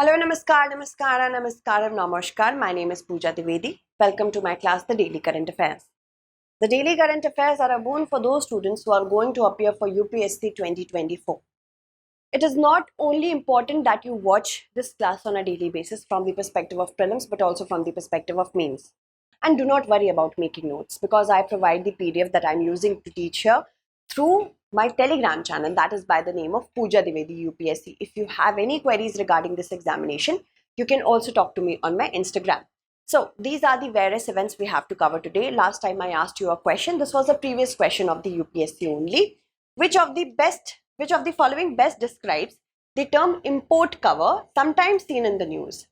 Hello, namaskar. My name is Pooja Dwivedi. Welcome to my class, The Daily Current Affairs. The Daily Current Affairs are a boon for those students who are going to appear for UPSC 2024. It is not only important that you watch this class on a daily basis from the perspective of prelims, but also from the perspective of mains. And do not worry about making notes because I provide the PDF that I'm using to teach here through my Telegram channel that is by the name of Pooja Dwivedi UPSC. If you have any queries regarding this examination, you can also talk to me on my Instagram. So these are the various events we have to cover today. Last time I asked you a question. This was a previous question of the UPSC only. Which of the following best describes the term import cover sometimes seen in the news?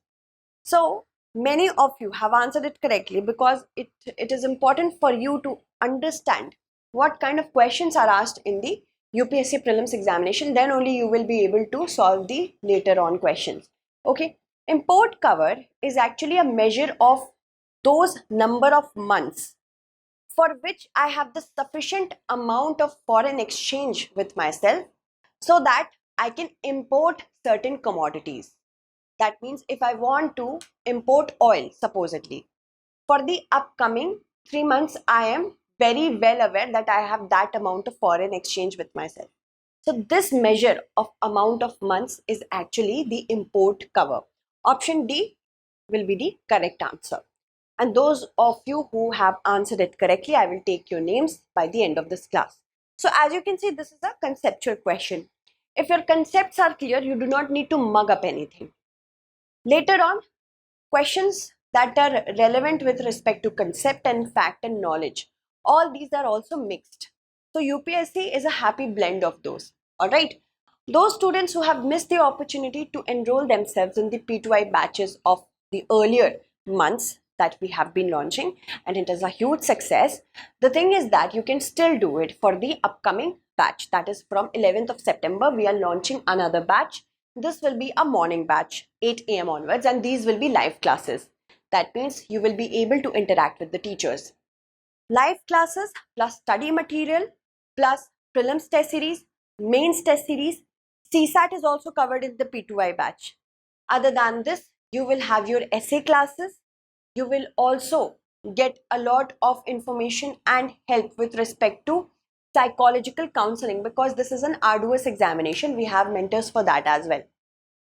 So many of you have answered it correctly because it is important for you to understand what kind of questions are asked in the UPSC prelims examination. Then only you will be able to solve the later on questions. Okay. Import cover is actually a measure of those number of months for which I have the sufficient amount of foreign exchange with myself so that I can import certain commodities. That means if I want to import oil, supposedly, for the upcoming 3 months, I am very well aware that I have that amount of foreign exchange with myself. So this measure of amount of months is actually the import cover. Option D will be the correct answer. And those of you who have answered it correctly, I will take your names by the end of this class. So as you can see, this is a conceptual question. If your concepts are clear, you do not need to mug up anything. Later on, questions that are relevant with respect to concept and fact and knowledge, all these are also mixed. So UPSC is a happy blend of those. All right. Those students who have missed the opportunity to enroll themselves in the P2I batches of the earlier months that we have been launching, and it is a huge success. The thing is that you can still do it for the upcoming batch, that is from 11th of September. We are launching another batch. This will be a morning batch, 8 a.m. onwards, and these will be live classes. That means you will be able to interact with the teachers. Live classes plus study material plus prelims test series, mains test series. CSAT is also covered in the P2I batch. Other than this, you will have your essay classes. You will also get a lot of information and help with respect to psychological counseling because this is an arduous examination. We have mentors for that as well.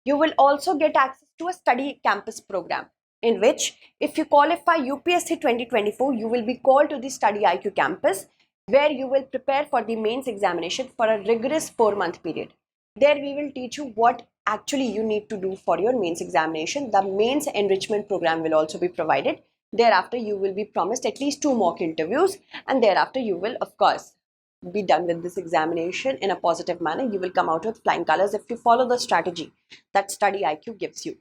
You will also get access to a study campus program in which if you qualify UPSC 2024, you will be called to the StudyIQ campus where you will prepare for the mains examination for a rigorous 4-month period. There we will teach you what actually you need to do for your mains examination. The mains enrichment program will also be provided. Thereafter, you will be promised at least 2 mock interviews, and thereafter you will, of course, be done with this examination in a positive manner. You will come out with flying colors if you follow the strategy that StudyIQ gives you.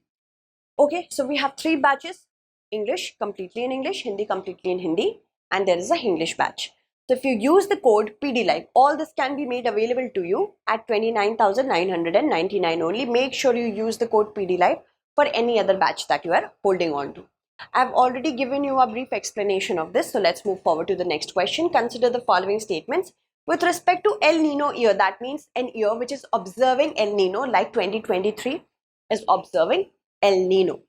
Okay, so we have 3 batches: English completely in English, Hindi completely in Hindi, and there is a English batch. So if you use the code PDLive, all this can be made available to you at 29,999 only. Make sure you use the code PDLive for any other batch that you are holding on to. I've already given you a brief explanation of this, so let's move forward to the next question. Consider the following statements with respect to El Nino year. That means an year which is observing El Nino, like 2023 is observing El Nino.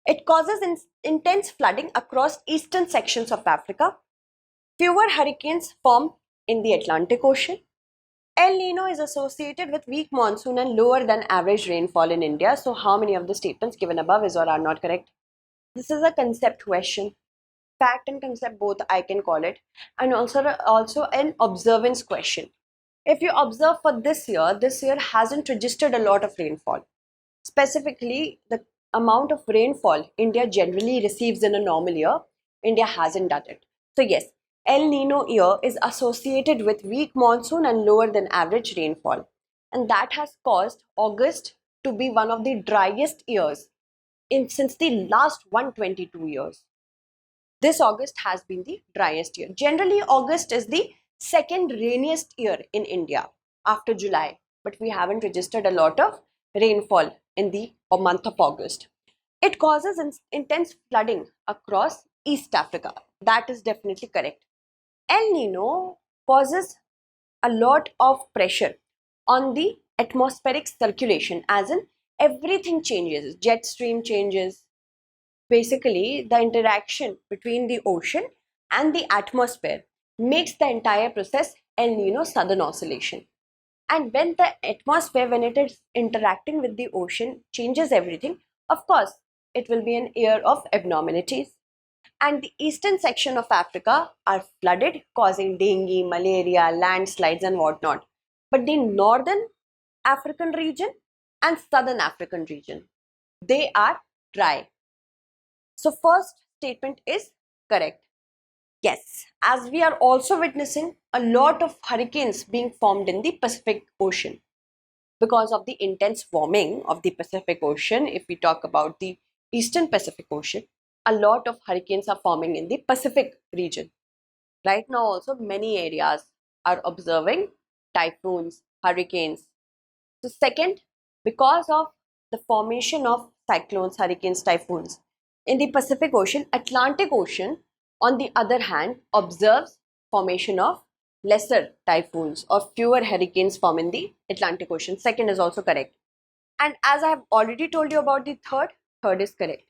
It causes intense flooding across eastern sections of Africa. Fewer hurricanes form in the Atlantic Ocean. El Nino is associated with weak monsoon and lower than average rainfall in India. So how many of the statements given above is or are not correct? This is a concept question. Fact and concept both I can call it, and also an observance question. If you observe for this year hasn't registered a lot of rainfall. Specifically, the amount of rainfall India generally receives in a normal year, India hasn't done it. So yes, El Nino year is associated with weak monsoon and lower than average rainfall. And that has caused August to be one of the driest years since the last 122 years. This August has been the driest year. Generally, August is the second rainiest year in India after July, but we haven't registered a lot of rainfall in the month of August. It causes intense flooding across East Africa. That is definitely correct. El Nino causes a lot of pressure on the atmospheric circulation, as in everything changes. Jet stream changes. Basically, the interaction between the ocean and the atmosphere makes the entire process El Nino Southern Oscillation. And when the atmosphere, when it is interacting with the ocean, changes everything, of course, it will be an year of abnormalities. And the eastern section of Africa are flooded, causing dengue, malaria, landslides, and whatnot. But the northern African region and southern African region, they are dry. So, first statement is correct. Yes, as we are also witnessing a lot of hurricanes being formed in the Pacific Ocean because of the intense warming of the Pacific Ocean. If we talk about the Eastern Pacific Ocean, a lot of hurricanes are forming in the Pacific region. Right now, also, many areas are observing typhoons, hurricanes. So, second, because of the formation of cyclones, hurricanes, typhoons in the Pacific Ocean, Atlantic Ocean, on the other hand, observes formation of lesser typhoons or fewer hurricanes form in the Atlantic Ocean. Second is also correct. And as I have already told you about the third is correct.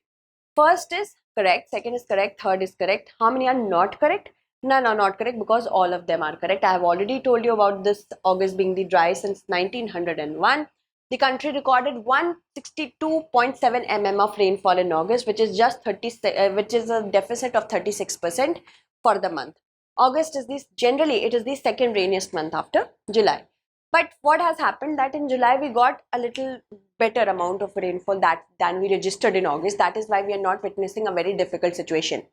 First is correct, second is correct, third is correct. How many are not correct? None are not correct because all of them are correct. I have already told you about this August being the dry since 1901. The country recorded 162.7 mm of rainfall in August, which is just which is a deficit of 36% for the month. August is generally it is the second rainiest month after July. But what has happened that in July we got a little better amount of rainfall than we registered in August. That is why we are not witnessing a very difficult situation.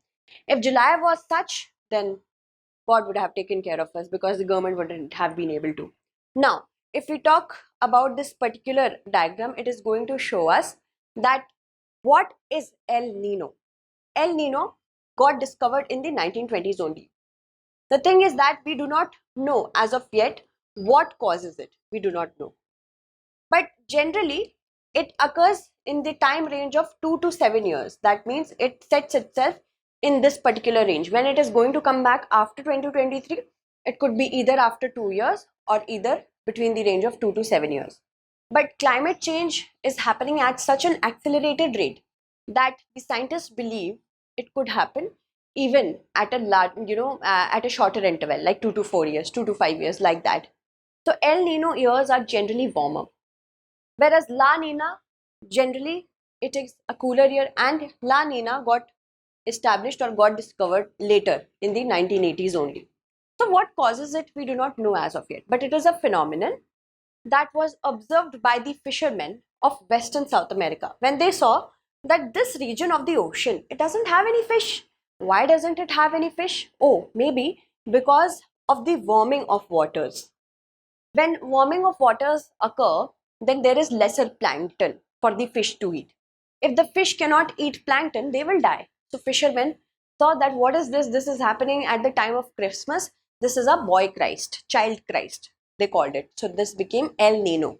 If July was such, then God would have taken care of us because the government wouldn't have been able to. Now, if we talk about this particular diagram, it is going to show us that what is El Nino. El Nino got discovered in the 1920s only. The thing is that we do not know as of yet what causes it. We do not know. But generally, it occurs in the time range of 2 to 7 years. That means it sets itself in this particular range. When it is going to come back after 2023, it could be either after 2 years or either between the range of 2 to 7 years. But climate change is happening at such an accelerated rate that the scientists believe it could happen even at a large, at a shorter interval, like 2 to 4 years, 2 to 5 years, like that. So El Nino years are generally warmer, whereas La Nina, generally it is a cooler year, and La Nina got established or got discovered later in the 1980s only. So what causes it, we do not know as of yet, but it is a phenomenon that was observed by the fishermen of Western South America when they saw that this region of the ocean, it doesn't have any fish. Why doesn't it have any fish? Oh, maybe because of the warming of waters. When warming of waters occur, then there is lesser plankton for the fish to eat. If the fish cannot eat plankton, they will die. So fishermen thought that what is this? This is happening at the time of Christmas. This is a boy Christ, child Christ, they called it. So this became El Nino.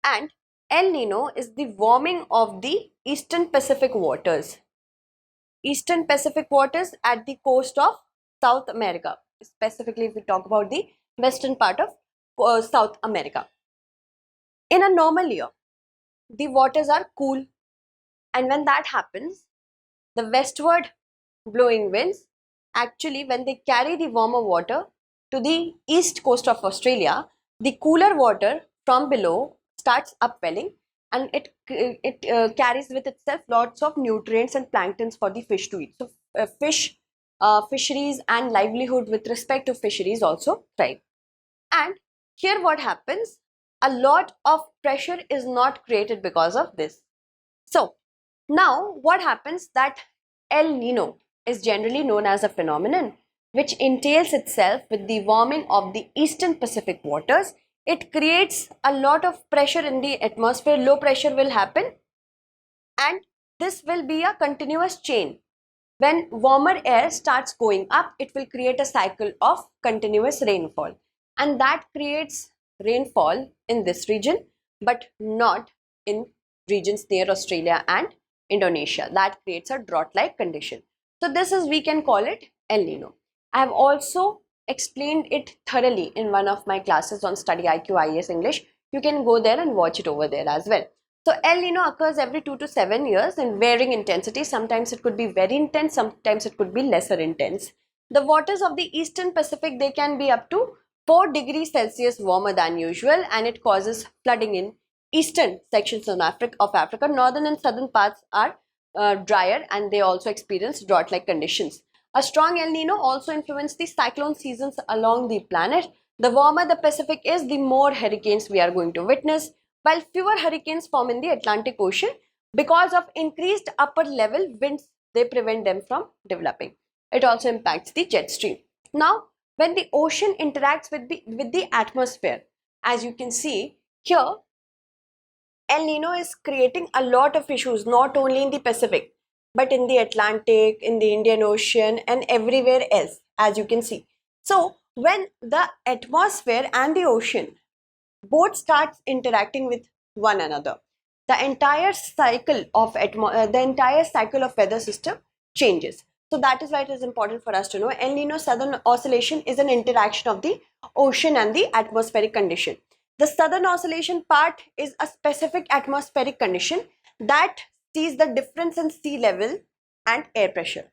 And El Nino is the warming of the Eastern Pacific waters. Eastern Pacific waters at the coast of South America. Specifically, if we talk about the western part of South America. In a normal year, the waters are cool, and when that happens, the westward blowing winds, actually when they carry the warmer water to the east coast of Australia, the cooler water from below starts upwelling, and it carries with itself lots of nutrients and planktons for the fish to eat. So fisheries and livelihood with respect to fisheries also thrive. And here what happens, a lot of pressure is not created because of this. So now what happens that El Nino is generally known as a phenomenon which entails itself with the warming of the Eastern Pacific waters. It creates a lot of pressure in the atmosphere, low pressure will happen, and this will be a continuous chain. When warmer air starts going up, it will create a cycle of continuous rainfall, and that creates rainfall in this region but not in regions near Australia and Indonesia. That creates a drought-like condition. So this is, we can call it El Nino. I have also explained it thoroughly in one of my classes on StudyIQ IAS English. You can go there and watch it over there as well. So El Nino occurs every 2 to 7 years in varying intensity. Sometimes it could be very intense, sometimes it could be lesser intense. The waters of the Eastern Pacific, they can be up to 4 degrees Celsius warmer than usual, and it causes flooding in eastern sections of Africa. Northern and southern parts are drier, and they also experience drought-like conditions. A strong El Nino also influences the cyclone seasons along the planet. The warmer the Pacific is, the more hurricanes we are going to witness, while fewer hurricanes form in the Atlantic Ocean because of increased upper level winds. They prevent them from developing. It also impacts the jet stream. Now, when the ocean interacts with the atmosphere, as you can see here, El Nino is creating a lot of issues, not only in the Pacific, but in the Atlantic, in the Indian Ocean, and everywhere else, as you can see. So, when the atmosphere and the ocean both starts interacting with one another, the entire cycle of weather system changes. So that is why it is important for us to know El Nino Southern Oscillation is an interaction of the ocean and the atmospheric condition. The Southern Oscillation part is a specific atmospheric condition that sees the difference in sea level and air pressure,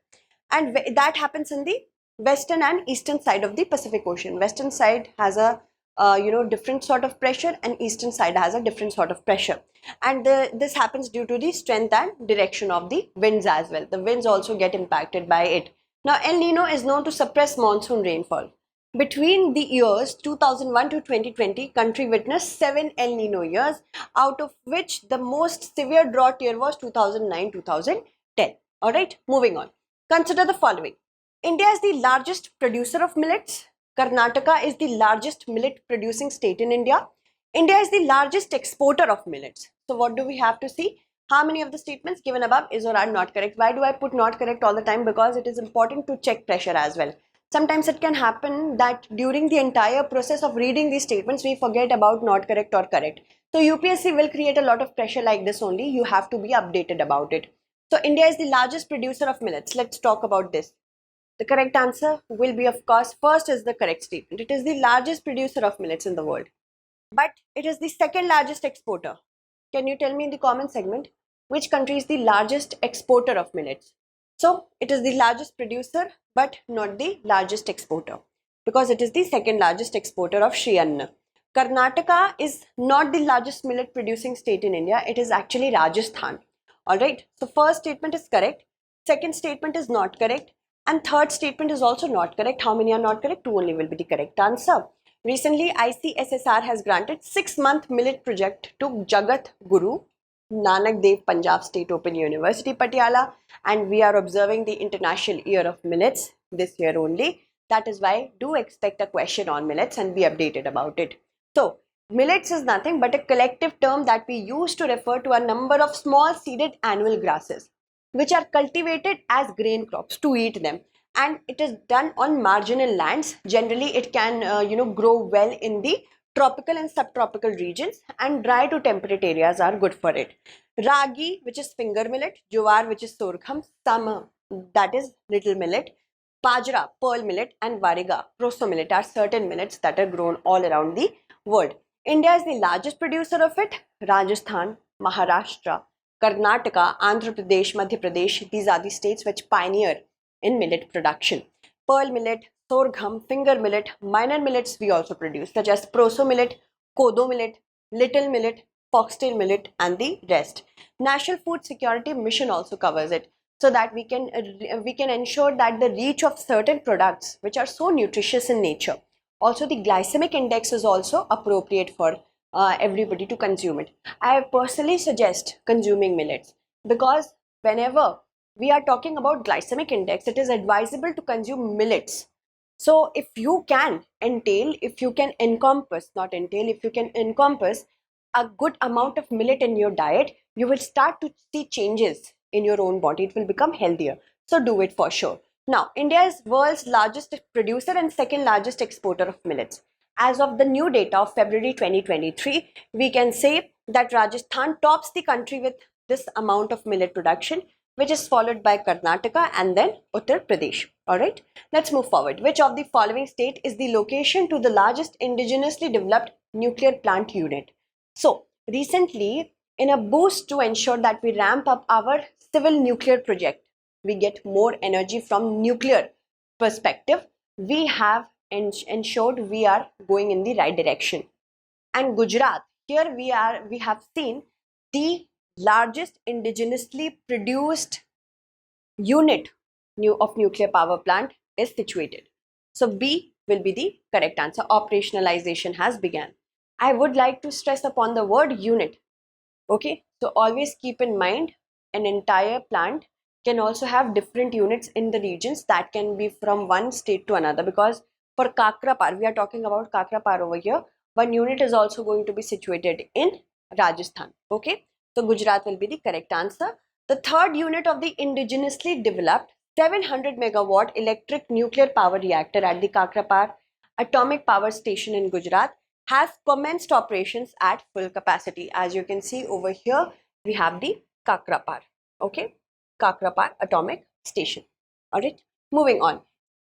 and that happens in the western and eastern side of the Pacific Ocean. Western side has a different sort of pressure, and eastern side has a different sort of pressure, and this happens due to the strength and direction of the winds as well. The winds also get impacted by it. Now El Nino is known to suppress monsoon rainfall. Between the years 2001 to 2020, country witnessed 7 El Nino years, out of which the most severe drought year was 2009-2010. Alright, moving on. Consider the following. India is the largest producer of millets. Karnataka is the largest millet producing state in India. India is the largest exporter of millets. So what do we have to see? How many of the statements given above is or are not correct? Why do I put not correct all the time? Because it is important to check pressure as well. Sometimes it can happen that during the entire process of reading these statements, we forget about not correct or correct. So UPSC will create a lot of pressure like this only. You have to be updated about it. So India is the largest producer of millets. Let's talk about this. The correct answer will be, of course, first is the correct statement. It is the largest producer of millets in the world. But it is the second largest exporter. Can you tell me in the comment segment which country is the largest exporter of millets? So it is the largest producer but not the largest exporter, because it is the second largest exporter of Sri Anna. Karnataka is not the largest millet producing state in India. It is actually Rajasthan. Alright, so first statement is correct. Second statement is not correct. And third statement is also not correct. How many are not correct? 2 only will be the correct answer. Recently, ICSSR has granted 6-month millet project to Jagat Guru Nanak Dev Punjab State Open University, Patiala, and we are observing the International Year of Millets this year only. That is why do expect a question on millets and be updated about it. So, millets is nothing but a collective term that we use to refer to a number of small seeded annual grasses which are cultivated as grain crops to eat them, and it is done on marginal lands. Generally it can grow well in the tropical and subtropical regions, and dry to temperate areas are good for it. Ragi, which is finger millet, jowar, which is sorghum, some that is little millet, bajra, pearl millet, and variga, proso millet are certain millets that are grown all around the world. India is the largest producer of it. Rajasthan, Maharashtra, Karnataka, Andhra Pradesh, Madhya Pradesh, these are the states which pioneer in millet production. Pearl millet, sorghum, finger millet, minor millets we also produce, such as proso millet, kodo millet, little millet, foxtail millet, and the rest. National Food Security Mission also covers it, so that we can ensure that the reach of certain products which are so nutritious in nature. Also, the glycemic index is also appropriate for everybody to consume it. I personally suggest consuming millets, because whenever we are talking about glycemic index, it is advisable to consume millets. So if you can encompass a good amount of millet in your diet, you will start to see changes in your own body. It will become healthier. So do it for sure. Now, India is world's largest producer and second largest exporter of millets. As of the new data of February 2023, we can say that Rajasthan tops the country with this amount of millet production, which is followed by Karnataka and then Uttar Pradesh. Alright, let's move forward. Which of the following state is the location to the largest indigenously developed nuclear plant unit? So, recently, in a boost to ensure that we ramp up our civil nuclear project, we get more energy from nuclear perspective, we have ensured we are going in the right direction. And Gujarat, here we have seen the largest indigenously produced unit of nuclear power plant is situated. So B will be the correct answer. Operationalization has begun. I would like to stress upon the word unit. Okay, so always keep in mind an entire plant can also have different units in the regions that can be from one state to another, because for Kakrapar, we are talking about Kakrapar over here, one unit is also going to be situated in Rajasthan. Okay, so Gujarat will be the correct answer. The third unit of the indigenously developed 700 megawatt electric nuclear power reactor at the Kakrapar Atomic Power Station in Gujarat has commenced operations at full capacity. As you can see over here, we have the Kakrapar. Okay, Kakrapar Atomic Station. Alright, moving on.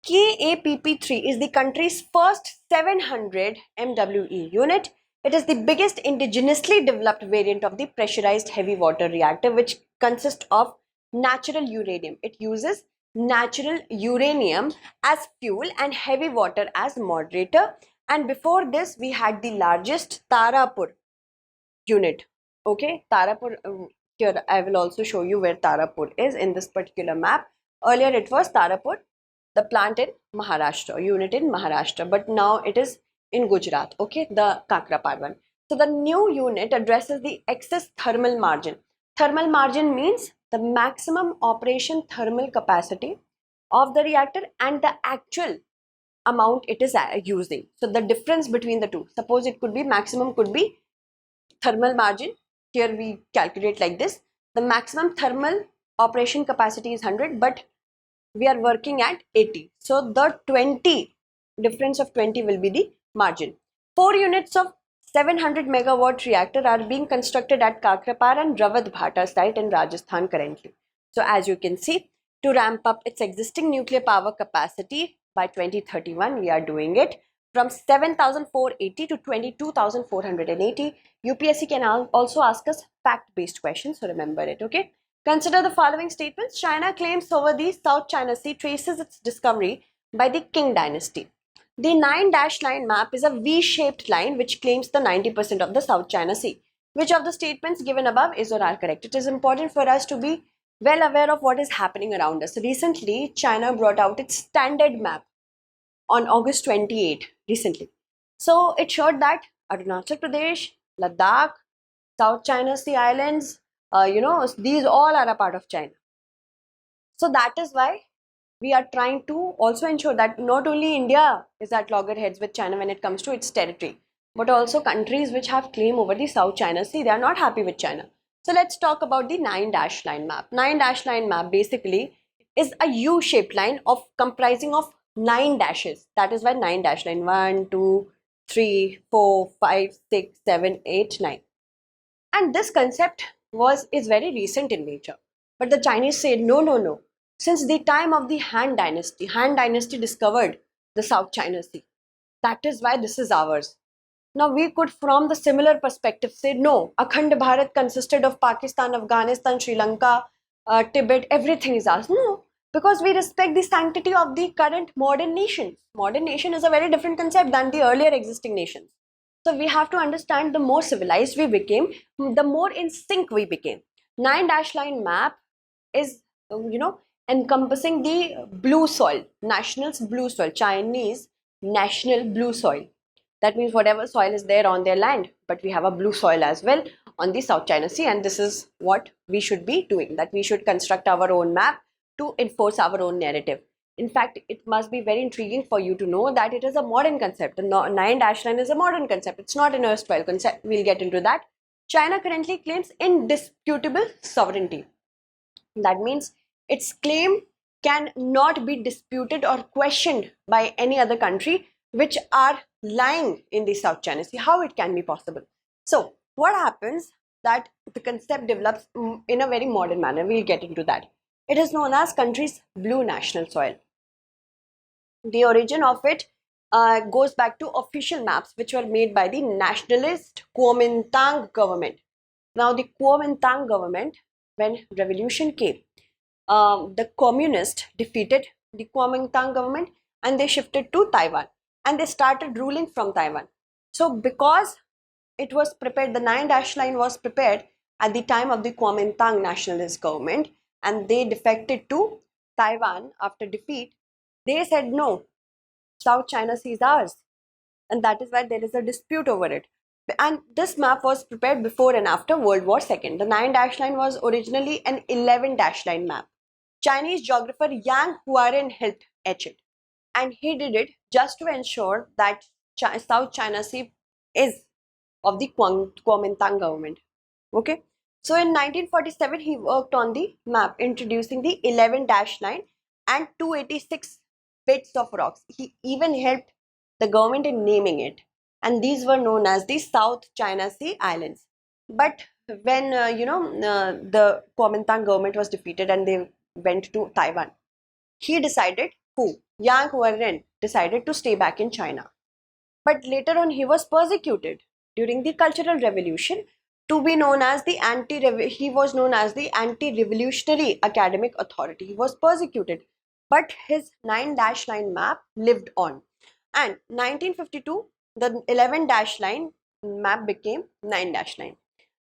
KAPP3 is the country's first 700 MWE unit. It is the biggest indigenously developed variant of the pressurized heavy water reactor, which consists of natural uranium. It uses natural uranium as fuel and heavy water as moderator. And before this, we had the largest Tarapur unit. Okay, Tarapur, here I will also show you where Tarapur is in this particular map. Earlier it was Tarapur, the plant in Maharashtra, unit in Maharashtra, but now it is in Gujarat. Okay, the Kakrapar one. So the new unit addresses the excess thermal margin. Thermal margin means the maximum operation thermal capacity of the reactor and the actual amount it is using. So the difference between the two, suppose it could be maximum, could be thermal margin. Here we calculate like this. The maximum thermal operation capacity is 100, but we are working at 80. So the 20, difference of 20 will be the margin. 4 units of 700 megawatt reactor are being constructed at Kakrapar and Rawat Bhata site in Rajasthan currently. So as you can see, to ramp up its existing nuclear power capacity by 2031, we are doing it from 7,480 to 22,480. UPSC can also ask us fact-based questions, so remember it, okay? Consider the following statements. China claims over the South China Sea traces its discovery by the Qing dynasty. The 9-line map is a V-shaped line which claims the 90% of the South China Sea. Which of the statements given above is or are correct? It is important for us to be well aware of what is happening around us. Recently, China brought out its standard map on August 28 recently. So it showed that Arunachal Pradesh, Ladakh, South China Sea Islands, these all are a part of China. So that is why we are trying to also ensure that not only India is at loggerheads with China when it comes to its territory, but also countries which have claim over the South China Sea, they are not happy with China. So let's talk about the 9-line map. 9-line map basically is a U-shaped line of comprising of 9 dashes. That is why 9-line. 1, 2, 3, 4, 5, 6, 7, 8, 9. And this concept is very recent in nature. But the Chinese said, no. Since the time of the Han Dynasty discovered the South China Sea. That is why this is ours. Now we could, from the similar perspective, say no, Akhand Bharat consisted of Pakistan, Afghanistan, Sri Lanka, Tibet, everything is ours. No, because we respect the sanctity of the current modern nations. Modern nation is a very different concept than the earlier existing nations. So we have to understand, the more civilized we became, the more in sync we became. 9-line map is, encompassing the blue soil, nationals blue soil, Chinese national blue soil. That means whatever soil is there on their land, but we have a blue soil as well on the South China Sea, and this is what we should be doing, that we should construct our own map to enforce our own narrative. In fact, it must be very intriguing for you to know that it is a modern concept. The 9-line is a modern concept. It's not an erstwhile concept. We'll get into that. China currently claims indisputable sovereignty. That means its claim can not be disputed or questioned by any other country which are lying in the South China Sea. How it can be possible? So what happens that the concept develops in a very modern manner. We'll get into that. It is known as country's blue national soil. The origin of it goes back to official maps which were made by the nationalist Kuomintang government. Now the Kuomintang government, when revolution came, the communists defeated the Kuomintang government and they shifted to Taiwan and they started ruling from Taiwan. So because it was prepared, the 9-line was prepared at the time of the Kuomintang nationalist government and they defected to Taiwan after defeat. They said no, South China Sea is ours, and that is why there is a dispute over it. And this map was prepared before and after World War II. The 9-line was originally an 11-line map. Chinese geographer Yang Huaren helped etch it, and he did it just to ensure that South China Sea is of the Kuomintang government. Okay, so in 1947 he worked on the map, introducing the 11-line and 286 bits of rocks. He even helped the government in naming it, and these were known as the South China Sea Islands. But when the Kuomintang government was defeated and they went to Taiwan, he decided, Yang Huaren decided to stay back in China. But later on he was persecuted during the Cultural Revolution, to be known as the he was known as the Anti-Revolutionary Academic Authority. He was persecuted, but his 9-line map lived on. And 1952, the 11-line map became 9-line.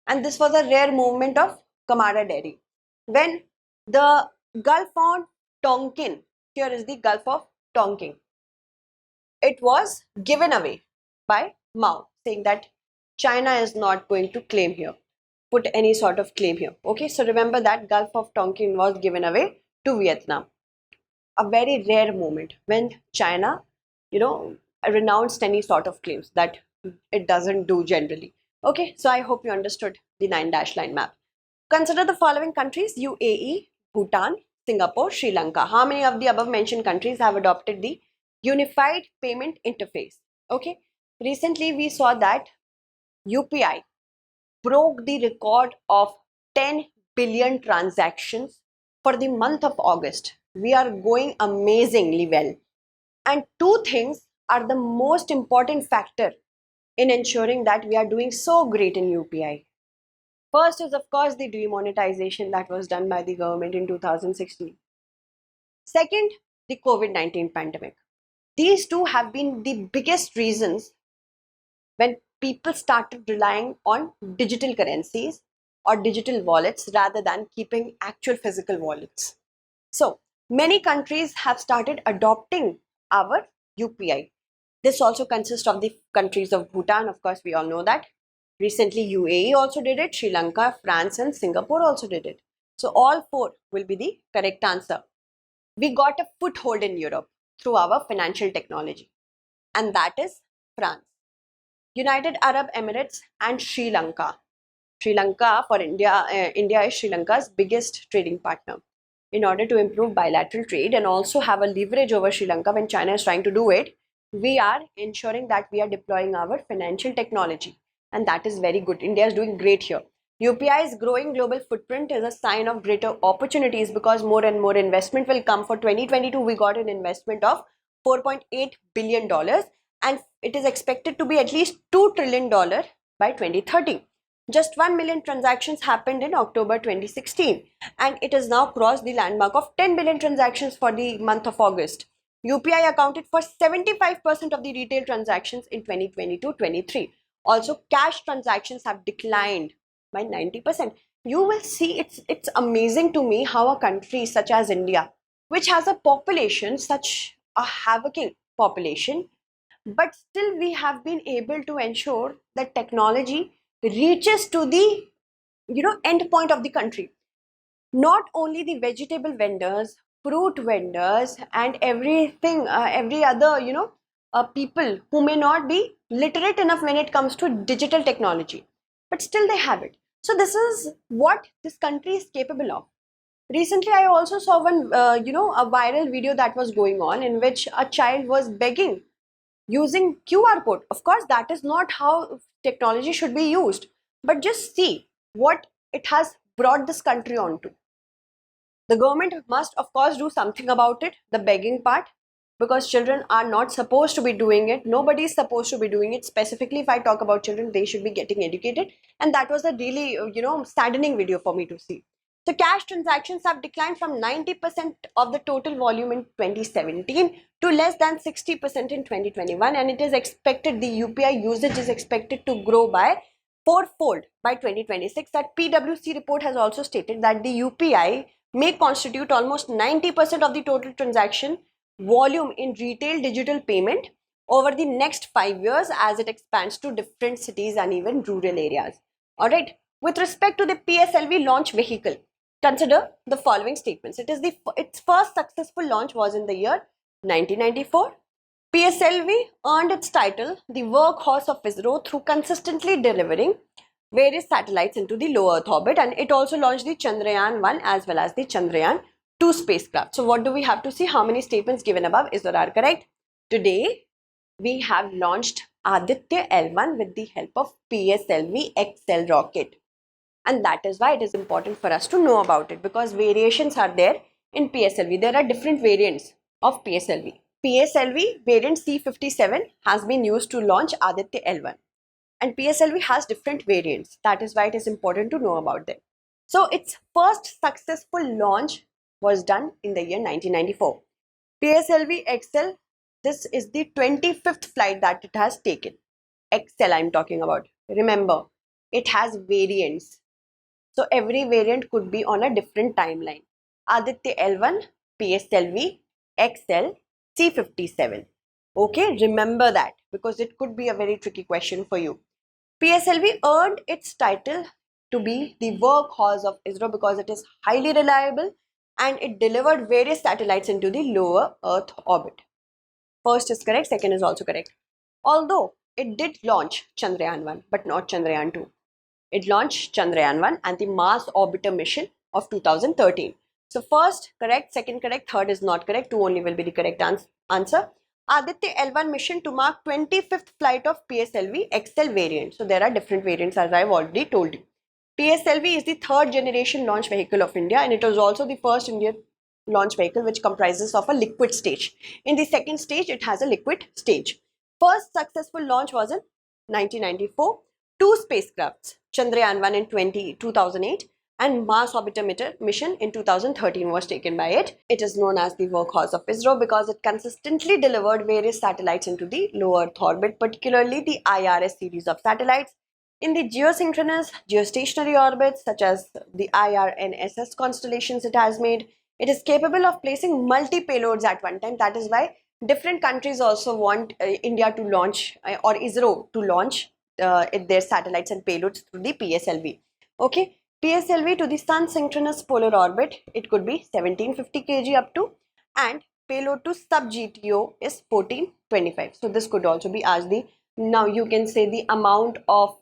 And this was a rare movement of camaraderie. When the Gulf of Tonkin, here is the Gulf of Tonkin, it was given away by Mao, saying that China is not going to claim here, put any sort of claim here. Okay, so remember that Gulf of Tonkin was given away to Vietnam. A very rare moment when China, renounced any sort of claims that it doesn't do generally. Okay, so I hope you understood the 9-line map. Consider the following countries: UAE, Bhutan, Singapore, Sri Lanka. How many of the above mentioned countries have adopted the Unified Payment Interface? Okay, recently we saw that UPI broke the record of 10 billion transactions for the month of August. We are going amazingly well. And two things are the most important factor in ensuring that we are doing so great in UPI. First is, of course, the demonetization that was done by the government in 2016. Second, the COVID-19 pandemic. These two have been the biggest reasons when people started relying on digital currencies or digital wallets rather than keeping actual physical wallets. So many countries have started adopting our UPI. This also consists of the countries of Bhutan, of course, we all know that. Recently, UAE also did it, Sri Lanka, France, and Singapore also did it. So all four will be the correct answer. We got a foothold in Europe through our financial technology, and that is France, United Arab Emirates, and Sri Lanka. Sri Lanka for India, India is Sri Lanka's biggest trading partner. In order to improve bilateral trade and also have a leverage over Sri Lanka when China is trying to do it, we are ensuring that we are deploying our financial technology, and that is very good. India is doing great here. UPI's growing global footprint is a sign of greater opportunities because more and more investment will come. For 2022, we got an investment of $4.8 billion and it is expected to be at least $2 trillion by 2030. Just 1 million transactions happened in October 2016 and it has now crossed the landmark of 10 billion transactions for the month of August. UPI accounted for 75% of the retail transactions in 2022-23. Also, cash transactions have declined by 90%. You will see it's amazing to me how a country such as India, which has a population, such a havocking population, but still we have been able to ensure that technology reaches to the end point of the country. Not only the vegetable vendors, fruit vendors, and everything, every other people who may not be literate enough when it comes to digital technology, but still they have it. So this is what this country is capable of. Recently, I also saw one, a viral video that was going on in which a child was begging using QR code. Of course, that is not how technology should be used, but just see what it has brought this country onto. The government must, of course, do something about it, the begging part. because children are not supposed to be doing it. Nobody is supposed to be doing it. Specifically, if I talk about children, they should be getting educated. And that was a really, saddening video for me to see. So cash transactions have declined from 90% of the total volume in 2017 to less than 60% in 2021. And it is expected, the UPI usage is expected to grow by fourfold by 2026. That PwC report has also stated that the UPI may constitute almost 90% of the total transaction volume in retail digital payment over the next 5 years as it expands to different cities and even rural areas. Alright, with respect to the PSLV launch vehicle, consider the following statements. Its first successful launch was in the year 1994. PSLV earned its title the workhorse of ISRO through consistently delivering various satellites into the low Earth orbit, and it also launched the Chandrayaan-1 as well as the Chandrayaan-2 spacecraft. So what do we have to see? How many statements given above is or are correct? Today, we have launched Aditya L1 with the help of PSLV XL rocket. And that is why it is important for us to know about it, because variations are there in PSLV. There are different variants of PSLV. PSLV variant C57 has been used to launch Aditya L1. And PSLV has different variants. That is why it is important to know about them. So its first successful launch was done in the year 1994. PSLV XL, this is the 25th flight that it has taken. XL I'm talking about. Remember, it has variants. So every variant could be on a different timeline. Aditya L1, PSLV, XL, C57. Okay, remember that because it could be a very tricky question for you. PSLV earned its title to be the workhorse of ISRO because it is highly reliable and it delivered various satellites into the lower Earth orbit. First is correct, second is also correct. Although it did launch Chandrayaan-1 but not Chandrayaan-2. It launched Chandrayaan-1 and the Mars Orbiter mission of 2013. So first correct, second correct, third is not correct. 2 only will be the correct answer. Aditya L1 mission to mark 25th flight of PSLV XL variant. So there are different variants as I have already told you. PSLV is the third generation launch vehicle of India, and it was also the first Indian launch vehicle which comprises of a liquid stage. In the second stage, it has a liquid stage. First successful launch was in 1994. 2 spacecrafts, Chandrayaan-1 in 2008 and Mars Orbiter mission in 2013 was taken by it. It is known as the workhorse of ISRO because it consistently delivered various satellites into the low Earth orbit, particularly the IRS series of satellites in the geosynchronous, geostationary orbits such as the IRNSS constellations it has made. It is capable of placing multi-payloads at one time. That is why different countries also want India to launch or ISRO to launch their satellites and payloads through the PSLV. Okay, PSLV to the sun synchronous polar orbit, it could be 1750 kg up to, and payload to sub GTO is 1425. So this could also be asked the, now you can say the amount of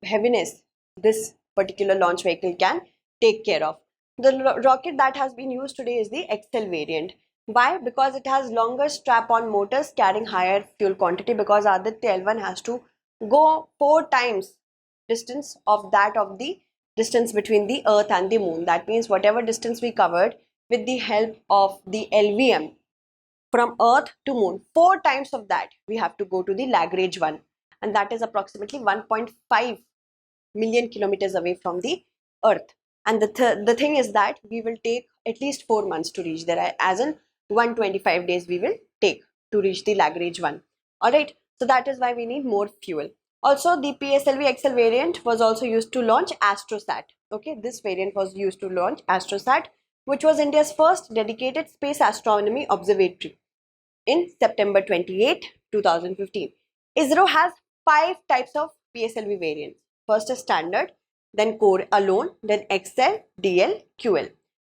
heaviness this particular launch vehicle can take care of. The rocket that has been used today is the XL variant. Why? Because it has longer strap-on motors carrying higher fuel quantity, because Aditya L1 has to go 4 times distance of that of the distance between the Earth and the Moon. That means whatever distance we covered with the help of the LVM from Earth to Moon, 4 times of that we have to go to the Lagrange one, and that is approximately 1.5 million kilometers away from the Earth. And the thing is that we will take at least 4 months to reach there, as in 125 days we will take to reach the Lagrange one. Alright, so that is why we need more fuel. Also, the PSLV XL variant was also used to launch AstroSat. Okay, this variant was used to launch AstroSat, which was India's first dedicated space astronomy observatory in September 28, 2015. ISRO has 5 types of PSLV variants. First is standard, then core alone, then XL, DL, QL.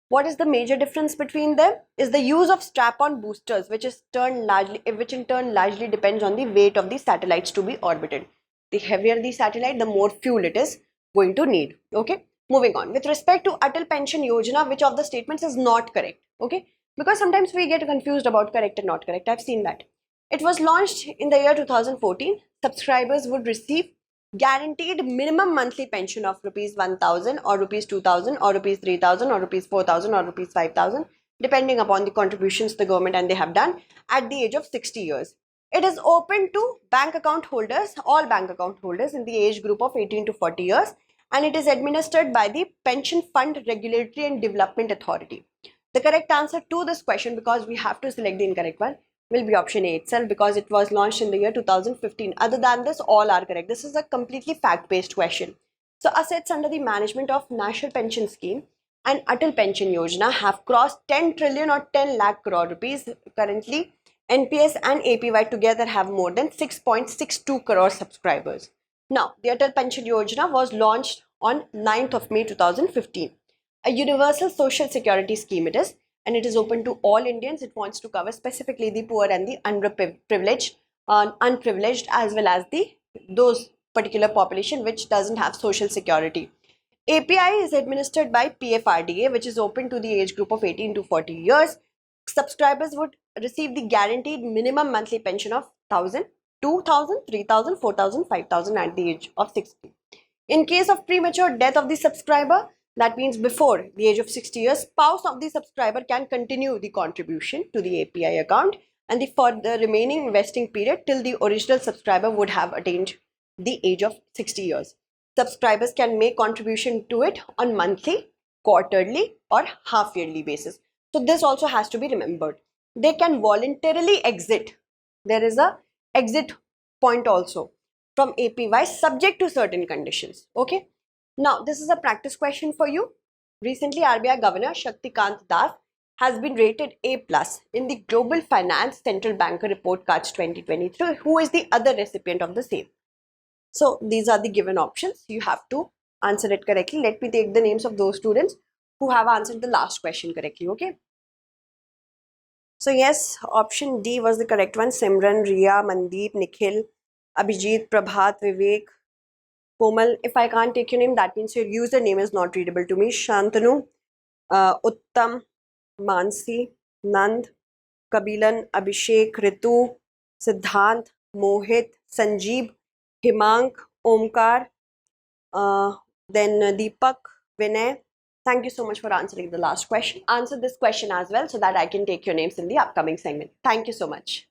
What is the major difference between them? Is the use of strap-on boosters, which in turn largely depends on the weight of the satellites to be orbited. The heavier the satellite, the more fuel it is going to need. Okay, moving on. With respect to Atal Pension Yojana, which of the statements is not correct? Okay, because sometimes we get confused about correct and not correct. I've seen that. It was launched in the year 2014. Subscribers would receive guaranteed minimum monthly pension of rupees 1000 or rupees 2000 or rupees 3000 or rupees 4000 or rupees 5000 depending upon the contributions the government and they have done at the age of 60 years. It is open to bank account holders, all bank account holders in the age group of 18 to 40 years, and it is administered by the Pension Fund Regulatory and Development Authority. The correct answer to this question, because we have to select the incorrect one, will be option A itself, because it was launched in the year 2015. Other than this, all are correct. This is a completely fact-based question. So assets under the management of National Pension Scheme and Atal Pension Yojana have crossed 10 trillion or 10 lakh crore rupees. Currently, NPS and APY together have more than 6.62 crore subscribers. Now, the Atal Pension Yojana was launched on 9th of May 2015. A universal social security scheme it is, and it is open to all Indians. It wants to cover specifically the poor and the underprivileged, unprivileged, as well as those particular population which doesn't have social security. API is administered by PFRDA, which is open to the age group of 18 to 40 years. Subscribers would receive the guaranteed minimum monthly pension of 1,000, 2,000, 3,000, 4,000, 5,000 at the age of 60. In case of premature death of the subscriber, that means before the age of 60 years, spouse of the subscriber can continue the contribution to the API account, and for the remaining vesting period till the original subscriber would have attained the age of 60 years. Subscribers can make contribution to it on monthly, quarterly or half yearly basis. So this also has to be remembered. They can voluntarily exit. There is a exit point also from APY subject to certain conditions. Okay. Now, this is a practice question for you. Recently, RBI Governor Shaktikant Das has been rated A+ in the Global Finance Central Banker Report Cards 2023. Who is the other recipient of the same? So, these are the given options. You have to answer it correctly. Let me take the names of those students who have answered the last question correctly. Okay. So, yes, option D was the correct one. Simran, Riya, Mandeep, Nikhil, Abhijit, Prabhat, Vivek, Komal. If I can't take your name, that means your username is not readable to me. Shantanu, Uttam, Mansi, Nand, Kabilan, Abhishek, Ritu, Siddhant, Mohit, Sanjeev, Himank, Omkar, then Deepak, Vinay. Thank you so much for answering the last question. Answer this question as well so that I can take your names in the upcoming segment. Thank you so much.